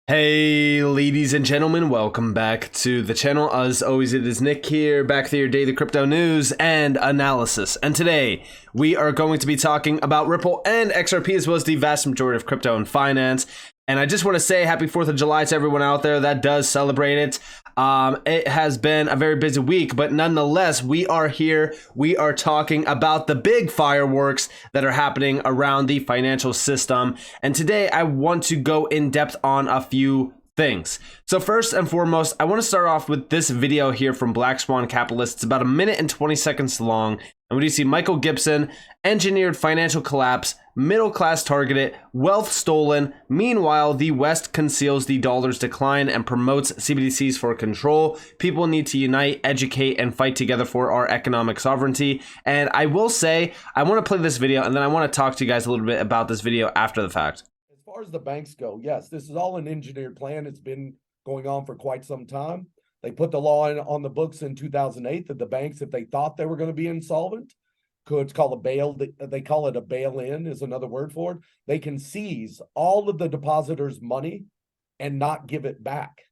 Hey ladies and gentlemen, welcome back to the channel. As always, it is Nick here, back with your daily crypto news and analysis. And today, we are going to be talking about Ripple and XRP, as well as the vast majority of crypto and finance. And I just want to say happy 4th of July to everyone out there that does celebrate it. It has been a very busy week, but nonetheless, we are here. We are talking about the big fireworks that are happening around the financial system. And today I want to go in depth on a few things. So first and foremost, I want to start off with this video here from Black Swan Capitalist. It's about 1 minute and 20 seconds long. And we do see Michael Gibson, engineered financial collapse, middle class targeted, wealth stolen. Meanwhile, the West conceals the dollar's decline and promotes CBDCs for control. People need to unite, educate, and fight together for our economic sovereignty. And I will say, I want to play this video and then I want to talk to you guys a little bit about this video after the fact. As far as the banks go, yes, this is all an engineered plan. It's been going on for quite some time. They put the law on the books in 2008 that the banks, if they thought they were going to be insolvent, could call a bail. They call it a bail-in is another word for it. They can seize all of the depositors' money and not give it back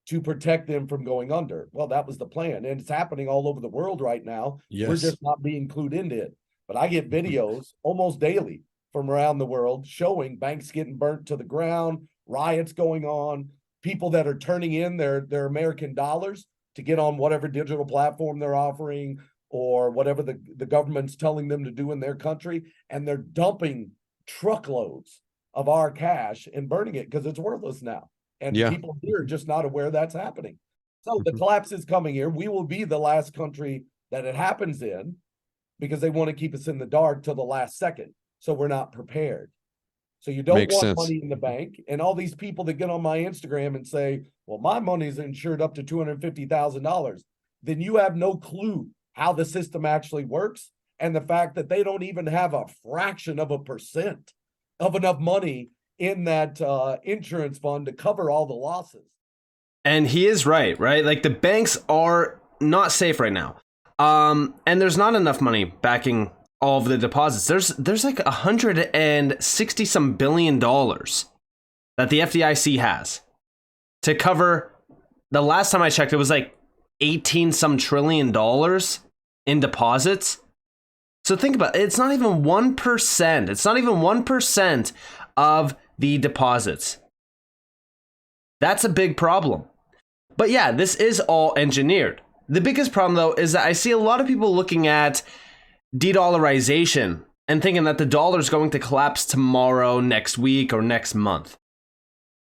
to protect them from going under. Well, that was the plan. And it's happening all over the world right now. Yes. We're just not being clued into it. But I get videos almost daily from around the world showing banks getting burnt to the ground, riots going on, people that are turning in their American dollars to get on whatever digital platform they're offering or whatever the government's telling them to do in their country, and they're dumping truckloads of our cash and burning it because it's worthless now. And people here are just not aware that's happening. So the collapse is coming here. We will be the last country that it happens in because they want to keep us in the dark till the last second. So we're not prepared. So you don't Makes want sense. money in the bank. And all these people that get on my Instagram and say, well, my money's insured up to $250,000. Then you have no clue how the system actually works. And the fact that they don't even have a fraction of a percent of enough money in that insurance fund to cover all the losses. And he is right? Like the banks are not safe right now. And there's not enough money backing all of the deposits. There's like 160 some billion dollars that the FDIC has to cover. The last time I checked, it was like 18 some trillion dollars in deposits. So think about it. It's not even 1%. It's not even 1% of the deposits. That's a big problem. But yeah, this is all engineered. The biggest problem though is that I see a lot of people looking at de-dollarization and thinking that the dollar is going to collapse tomorrow, next week, or next month.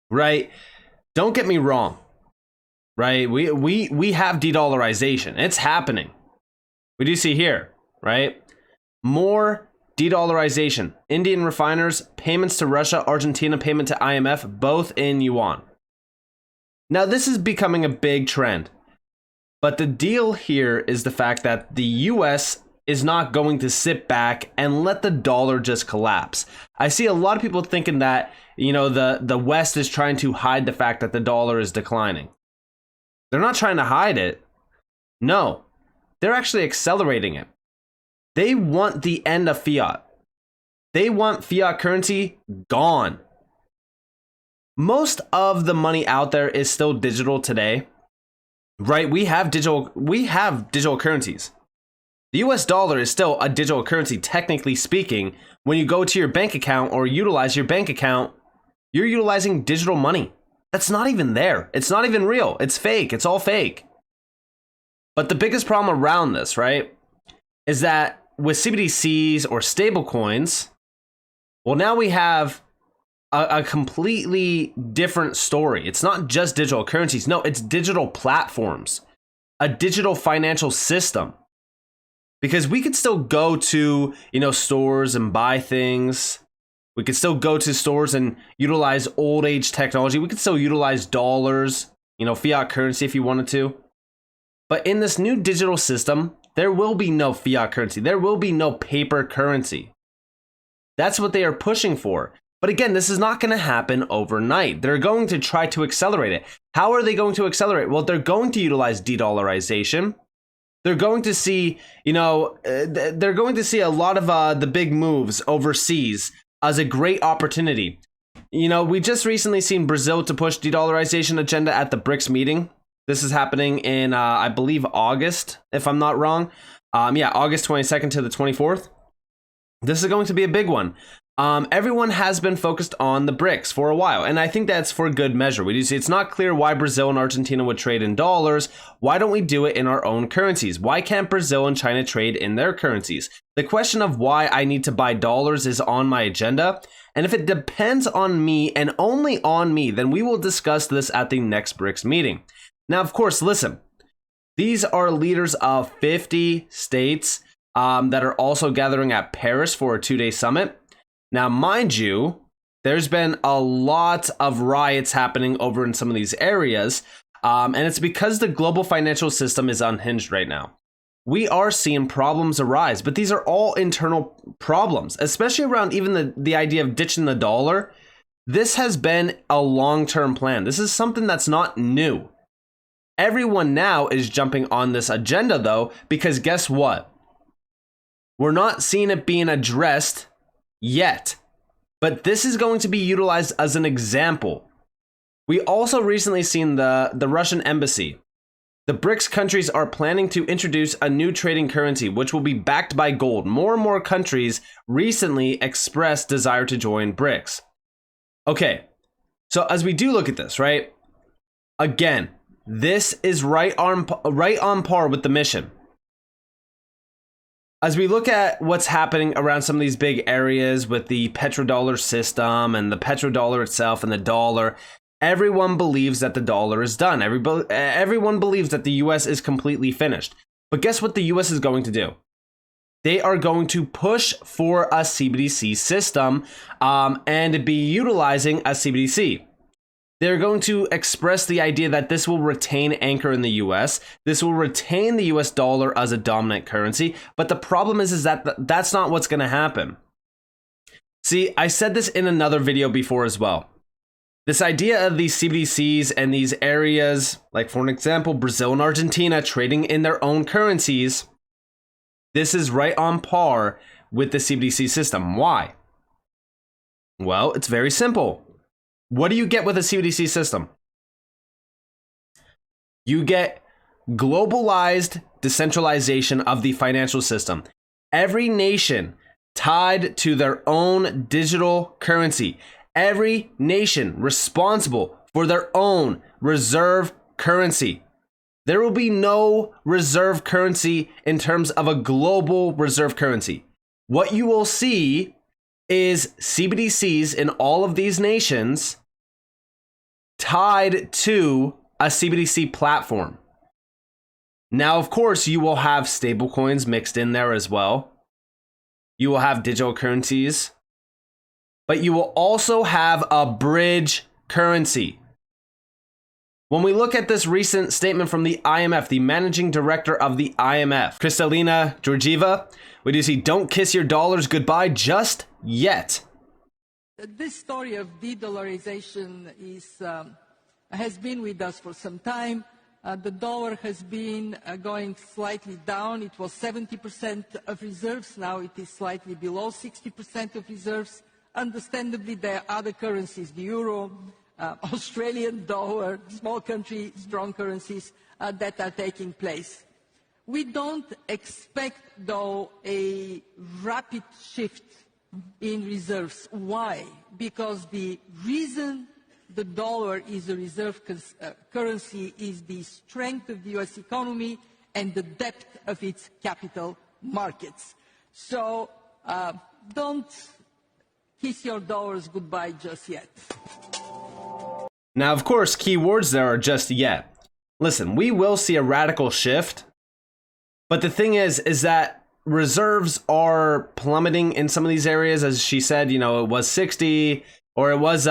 Right? Don't get me wrong. Right? We have de-dollarization. It's happening. We do see here, right? More de-dollarization. Indian refiners, payments to Russia, Argentina, payment to IMF, both in yuan. Now this is becoming a big trend. But the deal here is the fact that the US is not going to sit back and let the dollar just collapse. I see a lot of people thinking that, you know, the West is trying to hide the fact that the dollar is declining. They're not trying to hide it. No, they're actually accelerating it. They want the end of fiat. They want fiat currency gone. Most of the money out there is still digital today, right? We have digital currencies. The US dollar is still a digital currency, technically speaking. When you go to your bank account or utilize your bank account, you're utilizing digital money. That's not even there. It's not even real. It's fake. It's all fake. But the biggest problem around this, right, is that with CBDCs or stablecoins, well, now we have a completely different story. It's not just digital currencies. No, it's digital platforms, a digital financial system. Because we could still go to, you know, stores and buy things. We could still go to stores and utilize old age technology. We could still utilize dollars, you know, fiat currency if you wanted to. But in this new digital system, there will be no fiat currency. There will be no paper currency. That's what they are pushing for. But again, this is not going to happen overnight. They're going to try to accelerate it. How are they going to accelerate? Well, they're going to utilize de-dollarization. They're going to see, you know, they're going to see a lot of the big moves overseas as a great opportunity. You know, we just recently seen Brazil to push de-dollarization agenda at the BRICS meeting. This is happening in, I believe, August, if I'm not wrong. Yeah, August 22nd to the 24th. This is going to be a big one. Everyone has been focused on the BRICS for a while, and I think that's for good measure. We do see it's not clear why Brazil and Argentina would trade in dollars. Why don't we do it in our own currencies? Why can't Brazil and China trade in their currencies? The question of why I need to buy dollars is on my agenda, and if it depends on me and only on me, then we will discuss this at the next BRICS meeting. Now, of course, listen, these are leaders of 50 states that are also gathering at Paris for a 2-day summit. Now, mind you, there's been a lot of riots happening over in some of these areas, and it's because the global financial system is unhinged right now. We are seeing problems arise, but these are all internal problems, especially around even the idea of ditching the dollar. This has been a long-term plan. This is something that's not new. Everyone now is jumping on this agenda, though, because guess what? We're not seeing it being addressed yet, but this is going to be utilized as an example. We also recently seen the Russian embassy. The BRICS countries are planning to introduce a new trading currency, which will be backed by gold. More and more countries recently expressed desire to join BRICS. Okay, so as we do look at this, right? Again, this is right on par with the mission. As we look at what's happening around some of these big areas with the petrodollar system and the petrodollar itself and the dollar, everyone believes that the dollar is done. Everyone believes that the US is completely finished. But guess what the US is going to do? They are going to push for a CBDC system and be utilizing a CBDC. They're going to express the idea that this will retain anchor in the US. This will retain the US dollar as a dominant currency. But the problem is that that's not what's going to happen. See, I said this in another video before as well. This idea of these CBDCs and these areas, like for an example, Brazil and Argentina trading in their own currencies, this is right on par with the CBDC system. Why? Well, it's very simple. What do you get with a CBDC system? You get globalized decentralization of the financial system. Every nation tied to their own digital currency. Every nation responsible for their own reserve currency. There will be no reserve currency in terms of a global reserve currency. What you will see is CBDCs in all of these nations tied to a CBDC platform. Now, of course, you will have stablecoins mixed in there as well. You will have digital currencies, but you will also have a bridge currency. When we look at this recent statement from the IMF, the managing director of the IMF, Kristalina Georgieva, we do see, don't kiss your dollars goodbye just yet. This story of de-dollarization has been with us for some time. The dollar has been going slightly down. It was 70% of reserves. Now it is slightly below 60% of reserves. Understandably, there are other currencies, the euro, Australian dollar, small country, strong currencies that are taking place. We don't expect, though, a rapid shift in reserves. Why? Because the reason the dollar is a reserve currency is the strength of the US economy and the depth of its capital markets. So don't kiss your dollars goodbye just yet. Now, of course, key words there are just yet. Listen, we will see a radical shift, but the thing is that reserves are plummeting in some of these areas. As she said, you know, it was 60 or it was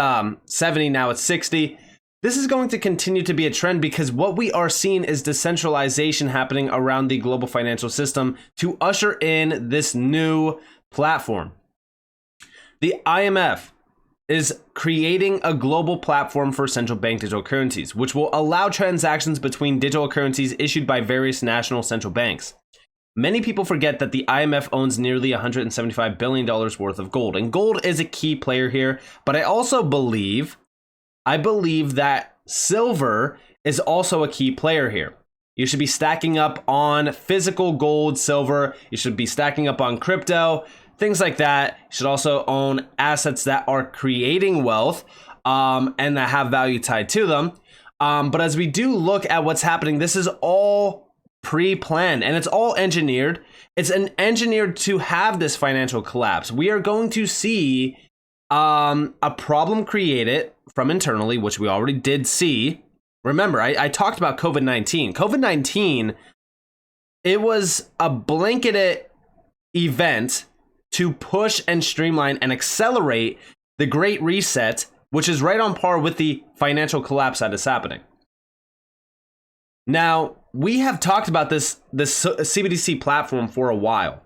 70, now it's 60. This is going to continue to be a trend because what we are seeing is decentralization happening around the global financial system to usher in this new platform. The IMF is creating a global platform for central bank digital currencies, which will allow transactions between digital currencies issued by various national central banks. Many people forget that the IMF owns nearly $175 billion worth of gold, and gold is a key player here. But I also believe that silver is also a key player here. You should be stacking up on physical gold, silver. You should be stacking up on crypto, things like that. You should also own assets that are creating wealth and that have value tied to them. But as we do look at what's happening, this is all pre-planned and it's all engineered. It's engineered to have this financial collapse. We are going to see a problem created from internally, which we already did see. Remember, I talked about COVID-19. COVID-19, it was a blanketed event to push and streamline and accelerate the Great Reset, which is right on par with the financial collapse that is happening. Now, we have talked about this CBDC platform for a while.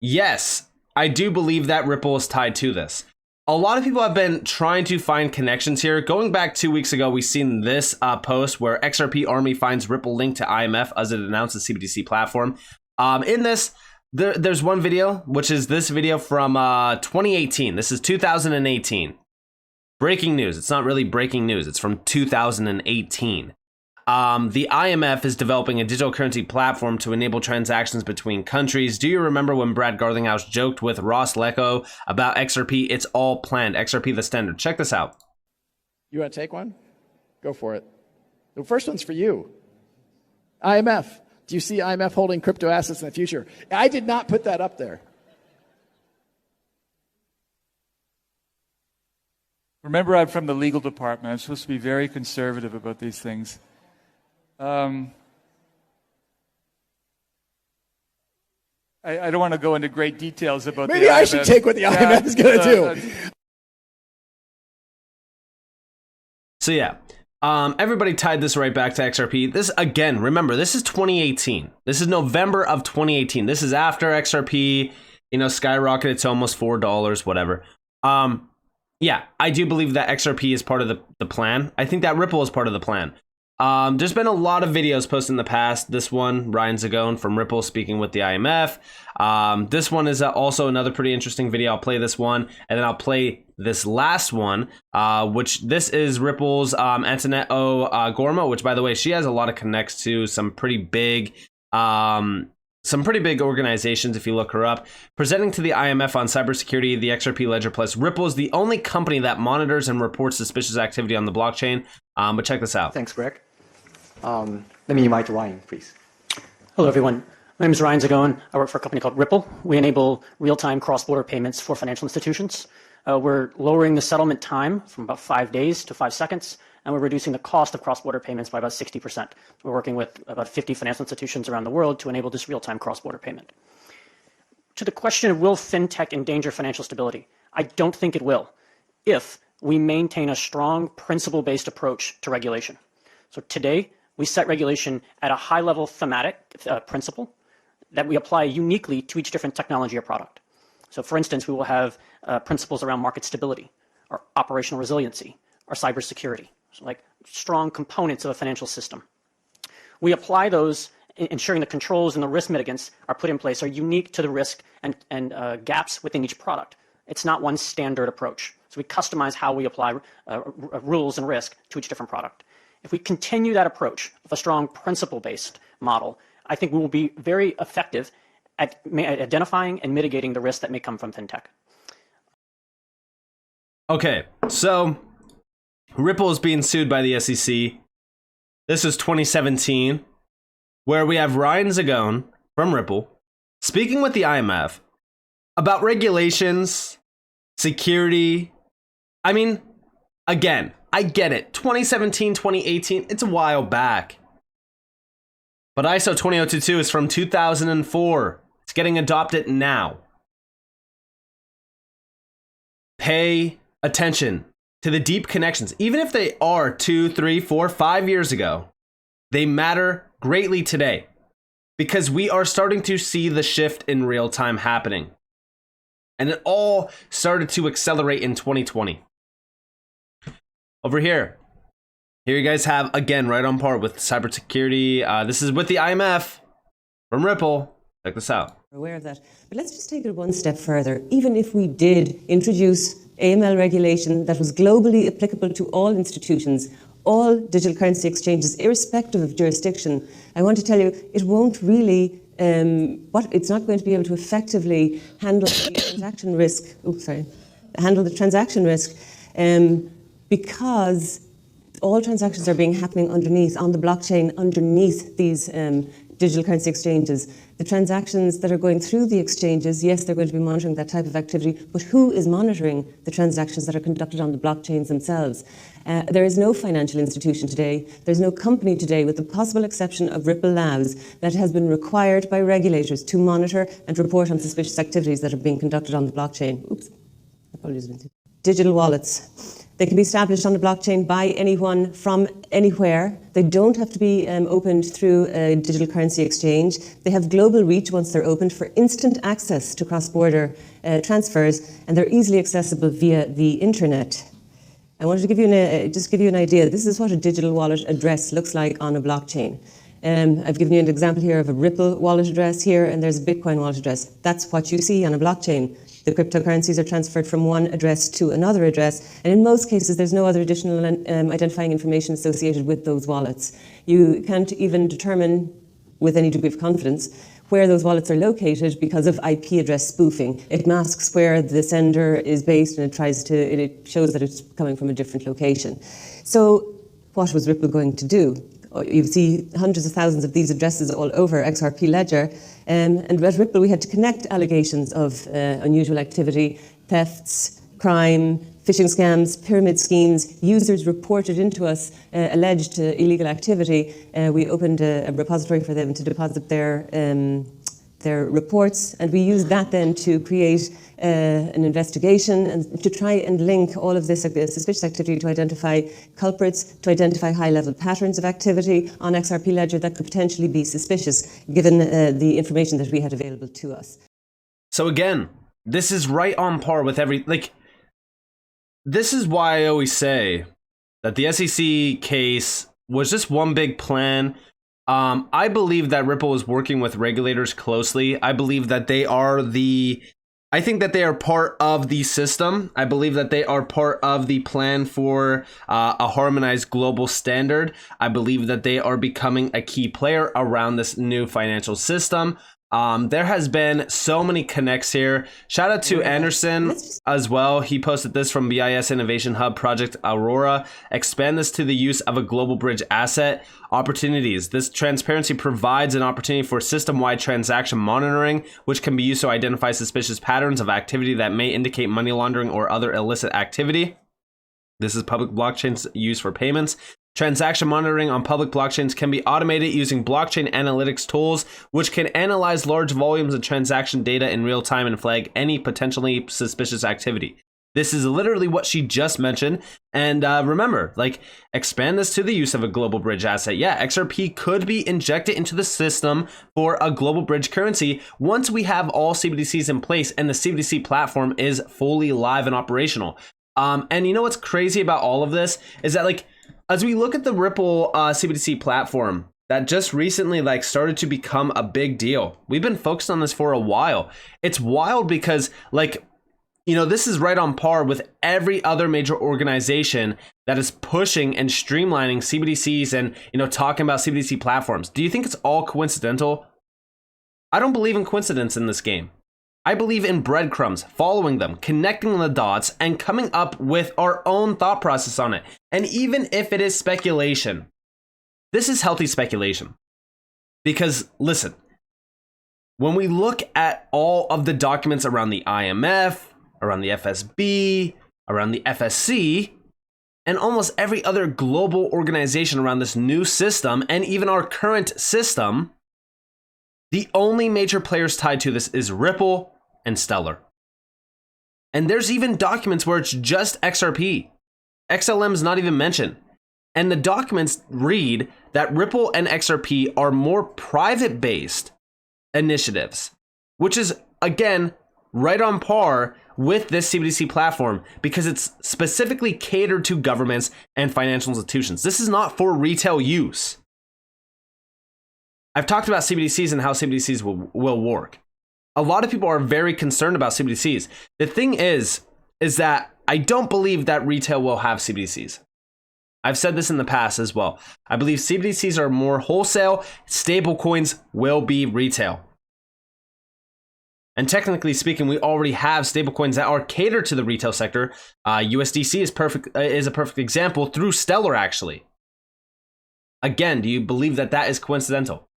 Yes, I do believe that Ripple is tied to this. A lot of people have been trying to find connections here. Going back 2 weeks ago, we've seen this post where XRP Army finds Ripple linked to IMF as it announced the CBDC platform. In this, there's one video, which is this video from 2018. This is 2018. Breaking news. It's not really breaking news. It's from 2018. The IMF is developing a digital currency platform to enable transactions between countries. Do you remember when Brad Garlinghouse joked with Ross Lecco about XRP? It's all planned. XRP the standard. Check this out. You want to take one? Go for it. The first one's for you. IMF. Do you see IMF holding crypto assets in the future? I did not put that up there. Remember, I'm from the legal department. I'm supposed to be very conservative about these things. I don't want to go into great details about Maybe I should take what the IMF is going to do. So yeah, everybody tied this right back to XRP. This, again, remember, this is 2018. This is November of 2018. This is after XRP, skyrocketed to almost $4, whatever. Yeah, I do believe that XRP is part of the plan. I think that Ripple is part of the plan. There's been a lot of videos posted in the past. This one, Ryan Zagone from Ripple speaking with the IMF. This one is also another pretty interesting video. I'll play this one, and then I'll play this last one, which this is Ripple's Antoinette Gorma, which, by the way, she has a lot of connects to some pretty big organizations if you look her up. Presenting to the IMF on cybersecurity, the XRP Ledger Plus, Ripple is the only company that monitors and reports suspicious activity on the blockchain. But check this out. Thanks, Greg. Let me invite Ryan, please. Hello, everyone. My name is Ryan Zagone. I work for a company called Ripple. We enable real-time cross-border payments for financial institutions. We're lowering the settlement time from about 5 days to 5 seconds, and we're reducing the cost of cross-border payments by about 60%. We're working with about 50 financial institutions around the world to enable this real-time cross-border payment. To the question of will fintech endanger financial stability, I don't think it will, if we maintain a strong principle-based approach to regulation. So today, we set regulation at a high-level thematic principle that we apply uniquely to each different technology or product. So for instance, we will have principles around market stability, or operational resiliency, or cybersecurity, so like strong components of a financial system. We apply those, ensuring the controls and the risk mitigants are put in place are unique to the risk and gaps within each product. It's not one standard approach. So we customize how we apply rules and risk to each different product. If we continue that approach of a strong principle-based model, I think we will be very effective at identifying and mitigating the risks that may come from fintech. Okay, so Ripple is being sued by the SEC. This is 2017, where we have Ryan Zagone from Ripple speaking with the IMF about regulations, security. I mean, again, I get it. 2017, 2018, it's a while back. But ISO 20022 is from 2004. It's getting adopted now. Pay attention to the deep connections. Even if they are 2, 3, 4, 5 years ago, they matter greatly today because we are starting to see the shift in real time happening. And it all started to accelerate in 2020. Over here you guys have, again, right on par with cybersecurity. This is with the IMF. from Ripple. Check this out. Aware of that. But let's just take it one step further. Even if we did introduce AML regulation that was globally applicable to all institutions, all digital currency exchanges, irrespective of jurisdiction, I want to tell you, it won't really, it's not going to be able to effectively handle the transaction risk. Because all transactions are happening underneath, on the blockchain, underneath these digital currency exchanges. The transactions that are going through the exchanges, yes, they're going to be monitoring that type of activity, but who is monitoring the transactions that are conducted on the blockchains themselves? There is no financial institution today, there's no company today, with the possible exception of Ripple Labs, that has been required by regulators to monitor and report on suspicious activities that are being conducted on the blockchain. Oops, apologies. Digital wallets. They can be established on the blockchain by anyone from anywhere. They don't have to be opened through a digital currency exchange. They have global reach once they're opened for instant access to cross-border transfers, and they're easily accessible via the internet. I wanted to give you an idea. This is what a digital wallet address looks like on a blockchain. I've given you an example here of a Ripple wallet address here, and there's a Bitcoin wallet address. That's what you see on a blockchain. The cryptocurrencies are transferred from one address to another address, and in most cases there's no other additional identifying information associated with those wallets. You can't even determine with any degree of confidence where those wallets are located because of IP address spoofing. It masks where the sender is based, and it shows that it's coming from a different location. So what was Ripple going to do? You see hundreds of thousands of these addresses all over XRP Ledger. And at Ripple, we had to connect allegations of unusual activity, thefts, crime, phishing scams, pyramid schemes. Users reported into us alleged illegal activity. We opened a repository for them to deposit their reports, and we used that then to create an investigation and to try and link all of this suspicious activity to identify culprits, to identify high-level patterns of activity on XRP Ledger that could potentially be suspicious, given the information that we had available to us. So again, this is right on par with this is why I always say that the SEC case was just one big plan. I believe that Ripple is working with regulators closely. I believe that I think that they are part of the system. I believe that they are part of the plan for a harmonized global standard. I believe that they are becoming a key player around this new financial system. There has been so many connects here. Shout out to Anderson as well. He posted this from BIS Innovation Hub Project Aurora. Expand this to the use of a global bridge asset. Opportunities. This transparency provides an opportunity for system-wide transaction monitoring, which can be used to identify suspicious patterns of activity that may indicate money laundering or other illicit activity. This is public blockchains used for payments. Transaction monitoring on public blockchains can be automated using blockchain analytics tools, which can analyze large volumes of transaction data in real time and flag any potentially suspicious activity. This is literally what she just mentioned. And remember, expand this to the use of a global bridge asset. Yeah, XRP could be injected into the system for a global bridge currency once we have all CBDCs in place and the CBDC platform is fully live and operational. And you know what's crazy about all of this is that as we look at the Ripple CBDC platform that just recently started to become a big deal. We've been focused on this for a while. It's wild because this is right on par with every other major organization that is pushing and streamlining CBDCs and talking about CBDC platforms. Do you think it's all coincidental? I don't believe in coincidence in this game. I believe in breadcrumbs, following them, connecting the dots, and coming up with our own thought process on it. And even if it is speculation, this is healthy speculation. Because listen, when we look at all of the documents around the IMF, around the FSB, around the FSC, and almost every other global organization around this new system, and even our current system, the only major players tied to this is Ripple and Stellar. And there's even documents where it's just XRP. XLM is not even mentioned. And the documents read that Ripple and XRP are more private-based initiatives, which is, again, right on par with this CBDC platform because it's specifically catered to governments and financial institutions. This is not for retail use. I've talked about CBDCs and how CBDCs will work. A lot of people are very concerned about CBDCs. The thing is that I don't believe that retail will have CBDCs. I've said this in the past as well. I believe CBDCs are more wholesale. Stable coins will be retail. And technically speaking, we already have stablecoins that are catered to the retail sector. USDC is a perfect example through Stellar, actually. Again, do you believe that that is coincidental?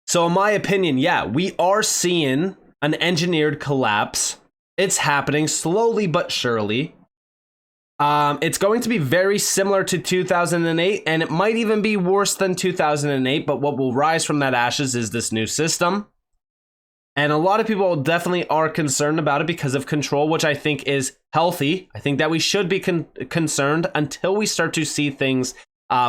So in my opinion, yeah, we are seeing an engineered collapse. It's happening slowly but surely. It's going to be very similar to 2008, and it might even be worse than 2008, but what will rise from that ashes is this new system. And a lot of people definitely are concerned about it because of control, which I think is healthy. I think that we should be concerned until we start to see things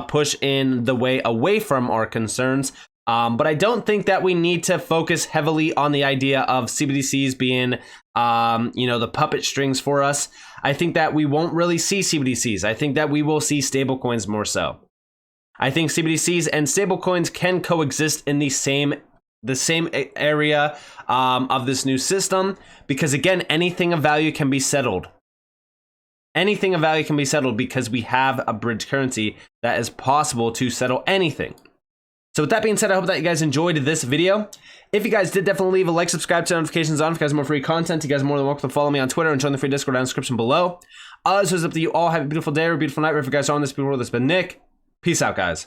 push in the way away from our concerns. But I don't think that we need to focus heavily on the idea of CBDCs being, the puppet strings for us. I think that we won't really see CBDCs. I think that we will see stablecoins more so. I think CBDCs and stablecoins can coexist in the same area of this new system, because again, anything of value can be settled. Anything of value can be settled because we have a bridge currency that is possible to settle anything. So with that being said, I hope that you guys enjoyed this video. If you guys did, definitely leave a like, subscribe, turn notifications on. If you guys want more free content, you guys are more than welcome to follow me on Twitter and join the free Discord down in the description below. So it's up to you all. Have a beautiful day or a beautiful night. Wherever you guys are on this beautiful world, that's been Nick. Peace out, guys.